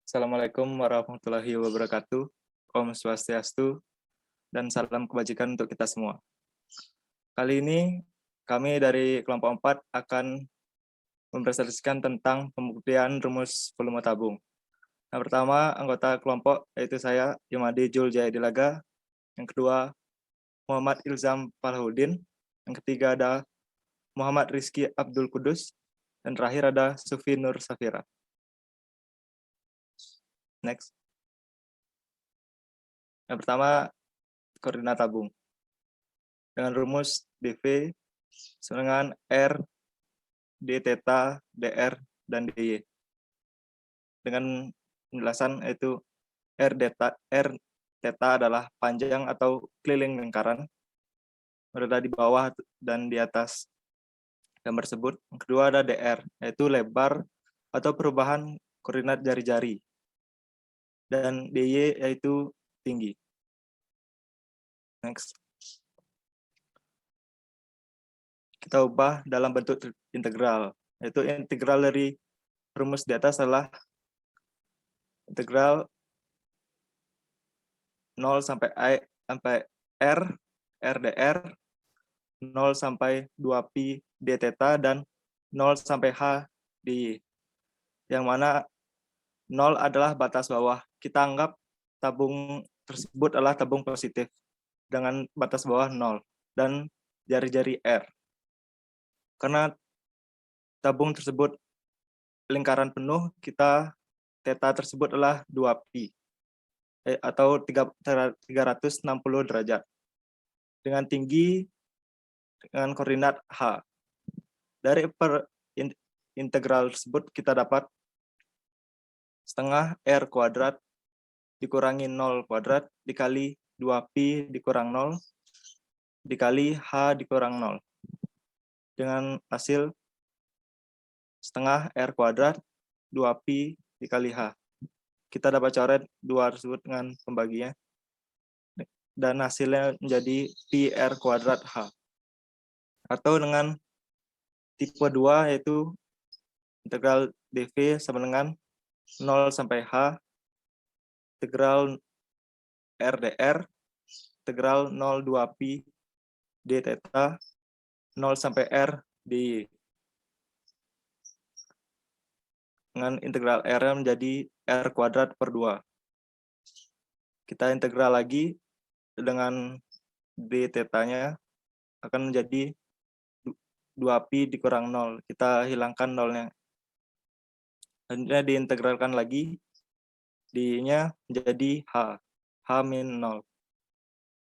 Assalamualaikum warahmatullahi wabarakatuh. Om Swastiastu dan salam kebajikan untuk kita semua. Kali ini kami dari kelompok 4 akan mempresentasikan tentang pembuktian rumus volume tabung. Yang pertama, anggota kelompok yaitu saya, Yumadi Jul Jayadilaga. Yang kedua, Muhammad Ilzam Falahudin. Yang ketiga ada Muhammad Rizky Abdul Kudus. Dan terakhir ada Sufi Nur Safira. Next. Yang pertama, koordinat tabung. Dengan rumus dV sama dengan R, d theta, dr, dan dy. Dengan penjelasan yaitu R theta adalah panjang atau keliling lingkaran berada di bawah dan di atas gambar tersebut. Yang kedua ada dr, yaitu lebar atau perubahan koordinat jari-jari. Dan dy yaitu tinggi. Next. Kita ubah dalam bentuk integral, yaitu integral dari rumus di atas adalah integral 0 sampai R, RdR, 0 sampai 2pi d theta, dan 0 sampai H di yang mana 0 adalah batas bawah. Kita anggap tabung tersebut adalah tabung positif dengan batas bawah 0 dan jari-jari R. Karena tabung tersebut lingkaran penuh, kita theta tersebut adalah 2pi atau 360 derajat dengan tinggi dengan koordinat H. Dari integral tersebut kita dapat setengah R kuadrat dikurangi 0 kuadrat dikali 2pi dikurang 0 dikali H dikurang 0. Dengan hasil setengah R kuadrat 2pi dikali H. Kita dapat coret 2 tersebut dengan pembaginya. Dan hasilnya menjadi pi R kuadrat H. Atau dengan tipe 2 yaitu integral dV sama dengan 0 sampai H, integral RdR, integral 0,2pi d theta, 0 sampai R dy. Dengan integral R menjadi R kuadrat per 2. Kita integral lagi dengan d theta-nya akan menjadi 2pi dikurang 0. Kita hilangkan 0-nya. Selanjutnya diintegralkan lagi. D-nya menjadi H. H min 0.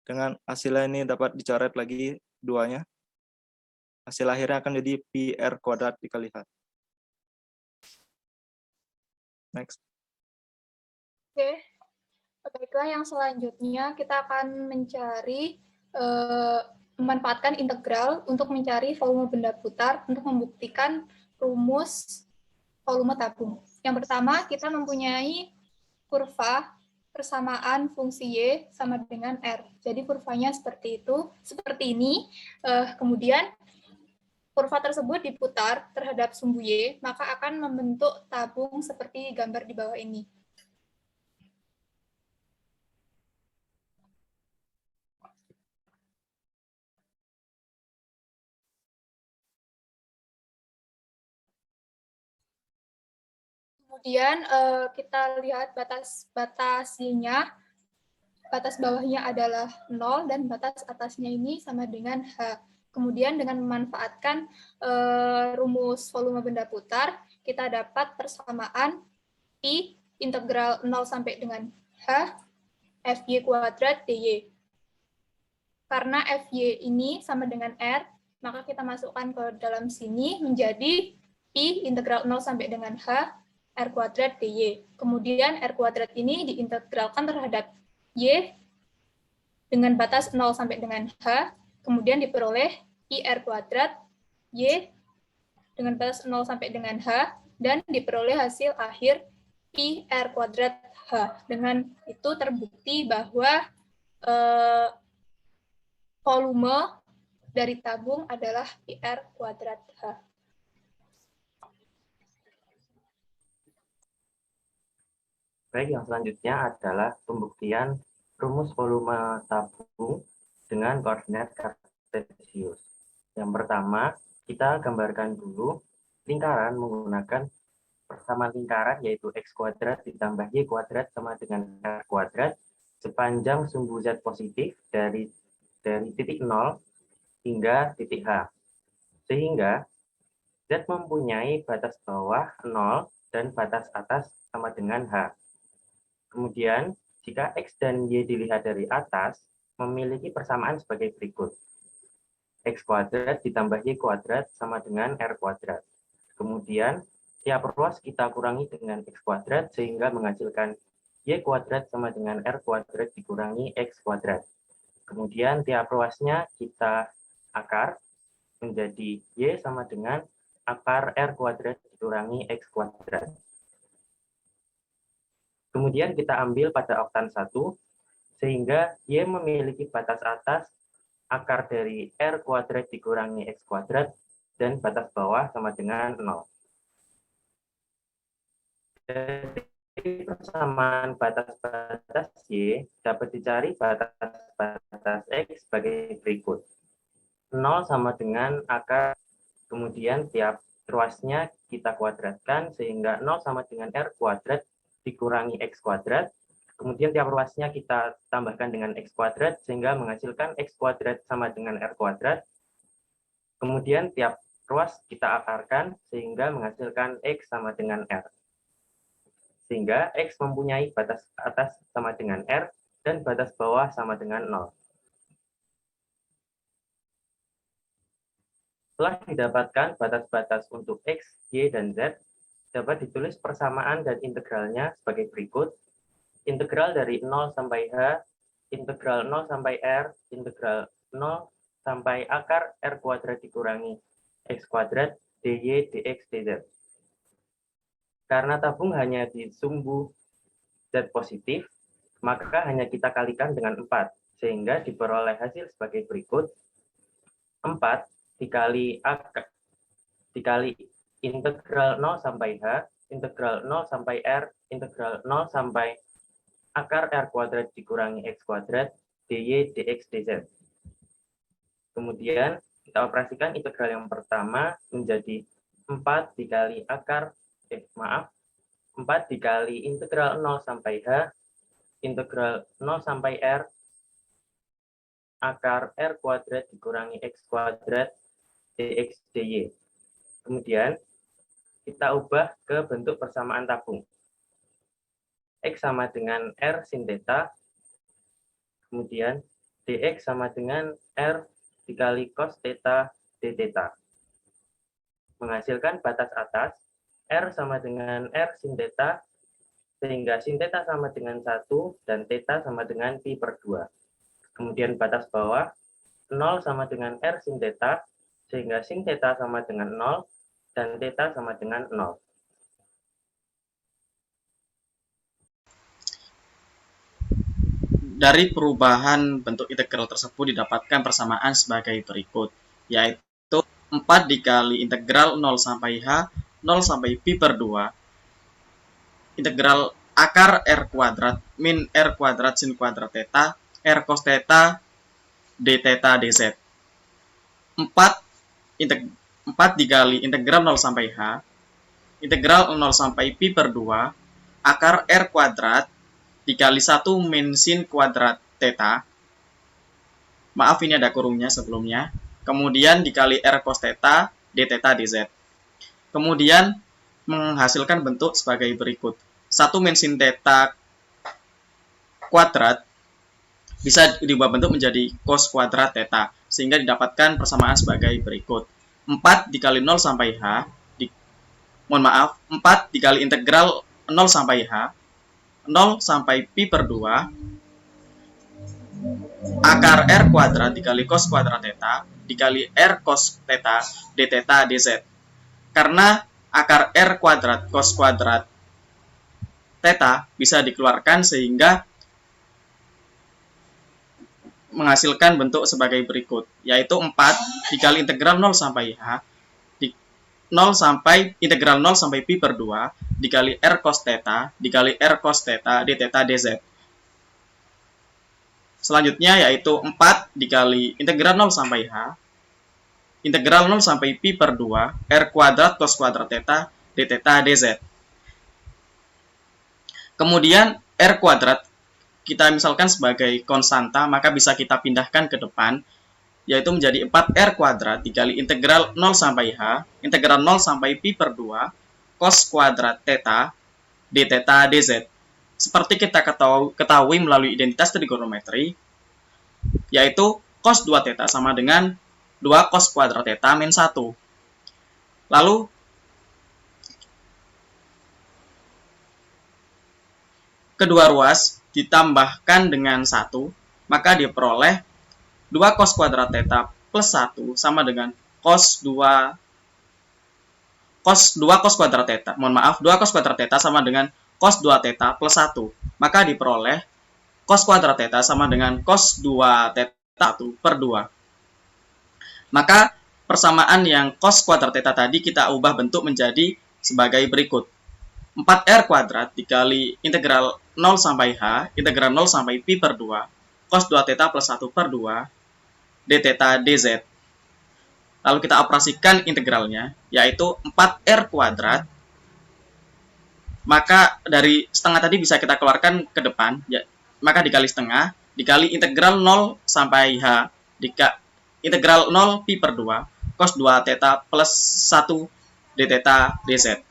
Dengan hasilnya ini dapat dicoret lagi 2-nya. Hasil akhirnya akan jadi pi R kuadrat dikali H. Next. Oke. Baiklah, yang selanjutnya kita akan memanfaatkan integral untuk mencari volume benda putar untuk membuktikan rumus volume tabung. Yang pertama, kita mempunyai kurva persamaan fungsi Y sama dengan R. Jadi kurvanya seperti itu, seperti ini. Kemudian kurva tersebut diputar terhadap sumbu Y, maka akan membentuk tabung seperti gambar di bawah ini. Kemudian kita lihat batas Y-nya, batas bawahnya adalah 0 dan batas atasnya ini sama dengan H. Kemudian dengan memanfaatkan rumus volume benda putar, kita dapat persamaan I integral 0 sampai dengan H Fy kuadrat dy. Karena Fy ini sama dengan R, maka kita masukkan ke dalam sini menjadi I integral 0 sampai dengan H R kuadrat dy. Kemudian R kuadrat ini diintegralkan terhadap Y dengan batas 0 sampai dengan H, kemudian diperoleh I R kuadrat Y dengan batas 0 sampai dengan H, dan diperoleh hasil akhir I R kuadrat H. Dengan itu terbukti bahwa volume dari tabung adalah I R kuadrat H. Baik, yang selanjutnya adalah pembuktian rumus volume tabung dengan koordinat kartesius. Yang pertama, kita gambarkan dulu lingkaran menggunakan persamaan lingkaran yaitu x kuadrat ditambah y kuadrat sama dengan r kuadrat sepanjang sumbu z positif dari titik 0 hingga titik H. Sehingga Z mempunyai batas bawah 0 dan batas atas sama dengan H. Kemudian, jika X dan Y dilihat dari atas, memiliki persamaan sebagai berikut. X kuadrat ditambah Y kuadrat sama dengan R kuadrat. Kemudian, tiap ruas kita kurangi dengan X kuadrat sehingga menghasilkan Y kuadrat sama dengan R kuadrat dikurangi X kuadrat. Kemudian, tiap ruasnya kita akar menjadi Y sama dengan akar R kuadrat dikurangi X kuadrat. Kemudian kita ambil pada oktan 1, sehingga Y memiliki batas atas akar dari R kuadrat dikurangi X kuadrat, dan batas bawah sama dengan 0. Dari persamaan batas-batas Y dapat dicari batas-batas X sebagai berikut. 0 sama dengan akar, kemudian tiap ruasnya kita kuadratkan sehingga 0 sama dengan R kuadrat dikurangi X kuadrat. Kemudian tiap ruasnya kita tambahkan dengan X kuadrat sehingga menghasilkan X kuadrat sama dengan R kuadrat. Kemudian tiap ruas kita akarkan sehingga menghasilkan X sama dengan R. Sehingga X mempunyai batas atas sama dengan R dan batas bawah sama dengan 0. Setelah didapatkan batas-batas untuk X, Y, dan Z, dapat ditulis persamaan dan integralnya sebagai berikut. Integral dari 0 sampai H, integral 0 sampai R, integral 0 sampai akar R kuadrat dikurangi X kuadrat, dy, dx, dz. Karena tabung hanya di sumbu Z positif, maka hanya kita kalikan dengan 4, sehingga diperoleh hasil sebagai berikut. 4 dikali integral 0 sampai H, integral 0 sampai R, integral 0 sampai akar R kuadrat dikurangi X kuadrat, dy, dx, dz. Kemudian kita operasikan integral yang pertama menjadi 4 dikali 4 dikali integral 0 sampai H, integral 0 sampai R, akar R kuadrat dikurangi X kuadrat, dx, dy. Kemudian kita ubah ke bentuk persamaan tabung. X sama dengan R sin theta, kemudian dx sama dengan R dikali cos theta d theta. Menghasilkan batas atas, R sama dengan R sin theta, sehingga sin theta sama dengan 1 dan theta sama dengan pi per 2. Kemudian batas bawah, 0 sama dengan R sin theta, sehingga sin theta sama dengan 0 dan theta sama dengan 0. Dari perubahan bentuk integral tersebut didapatkan persamaan sebagai berikut, yaitu 4 dikali integral 0 sampai H, 0 sampai pi per 2, integral akar R kuadrat min R kuadrat sin kuadrat theta, R cos theta, d theta dz. 4 dikali integral 0 sampai H, integral 0 sampai pi per 2, akar R kuadrat dikali 1 min sin kuadrat theta. Maaf, ini ada kurungnya sebelumnya. Kemudian dikali R cos theta, d theta dz. Kemudian menghasilkan bentuk sebagai berikut. 1 min sin theta kuadrat bisa diubah bentuk menjadi cos kuadrat theta, sehingga didapatkan persamaan sebagai berikut. 4 dikali 0 sampai H, 4 dikali integral 0 sampai H, 0 sampai pi per 2, akar R kuadrat dikali cos kuadrat theta, dikali R cos theta, d theta dz. Karena akar R kuadrat cos kuadrat theta bisa dikeluarkan sehingga menghasilkan bentuk sebagai berikut, yaitu 4 dikali integral 0 sampai H, 0 sampai integral 0 sampai pi per 2 dikali r cos theta dikali r cos theta d theta dz. Selanjutnya yaitu 4 dikali integral 0 sampai h integral 0 sampai pi per 2 r kuadrat cos kuadrat theta d theta dz. Kemudian r kuadrat kita misalkan sebagai konstanta, maka bisa kita pindahkan ke depan, yaitu menjadi 4r kuadrat dikali integral 0 sampai h, integral 0 sampai pi per 2, cos kuadrat theta, d theta dz. Seperti kita ketahui melalui identitas trigonometri, yaitu cos 2 theta sama dengan 2 cos kuadrat theta min 1. Lalu, kedua ruas ditambahkan dengan 1, maka diperoleh 2 cos kuadrat theta plus 1 sama dengan cos 2 cos kuadrat theta. 2 cos kuadrat theta sama dengan cos 2 theta plus 1. Maka diperoleh cos kuadrat theta sama dengan cos 2 theta 1 per 2. Maka persamaan yang cos kuadrat theta tadi kita ubah bentuk menjadi sebagai berikut. 4r kuadrat dikali integral 0 sampai h, integral 0 sampai pi per 2, cos 2 theta plus 1 per 2, d theta dz. Lalu kita operasikan integralnya, yaitu 4r kuadrat. Maka dari setengah tadi bisa kita keluarkan ke depan, ya, maka dikali setengah, dikali integral 0 sampai h, integral 0 pi per 2, cos 2 theta plus 1 d theta dz.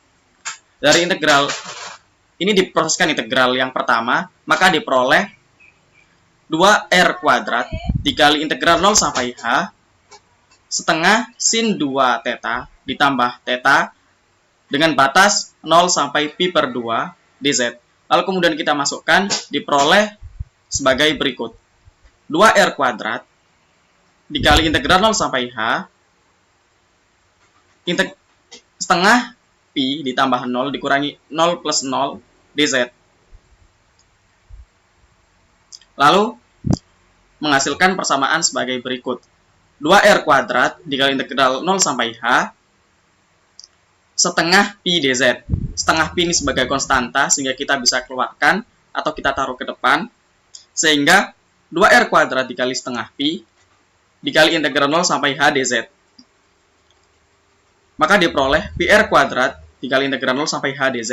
Dari integral ini diproseskan integral yang pertama, maka diperoleh 2r kuadrat dikali integral 0 sampai h setengah sin 2 theta ditambah theta dengan batas 0 sampai pi per 2 dz. Lalu kemudian kita masukkan, diperoleh sebagai berikut. 2r kuadrat dikali integral 0 sampai h setengah pi ditambah 0 dikurangi 0 plus 0 dz. Lalu menghasilkan persamaan sebagai berikut. 2r kuadrat dikali integral 0 sampai h setengah pi dz. Setengah pi ini sebagai konstanta sehingga kita bisa keluarkan atau kita taruh ke depan. Sehingga 2r kuadrat dikali setengah pi dikali integral 0 sampai h dz. Maka diperoleh PR kuadrat dikali integral 0 sampai h dz.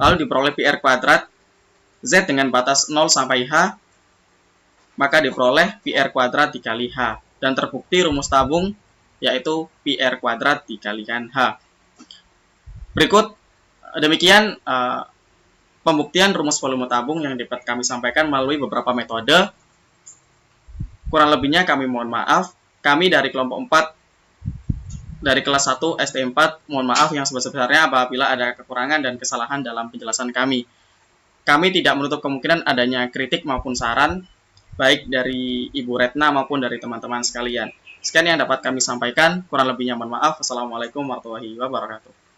Lalu diperoleh PR kuadrat z dengan batas 0 sampai h. Maka diperoleh PR kuadrat dikali h. Dan terbukti rumus tabung yaitu PR kuadrat dikalikan h. Berikut demikian pembuktian rumus volume tabung yang dapat kami sampaikan melalui beberapa metode. Kurang lebihnya kami mohon maaf. Kami dari kelompok 4 dari kelas 1 ST4 mohon maaf yang sebesar-besarnya apabila ada kekurangan dan kesalahan dalam penjelasan kami. Kami tidak menutup kemungkinan adanya kritik maupun saran baik dari Ibu Retna maupun dari teman-teman sekalian. Sekian yang dapat kami sampaikan, kurang lebihnya mohon maaf. Wassalamualaikum warahmatullahi wabarakatuh.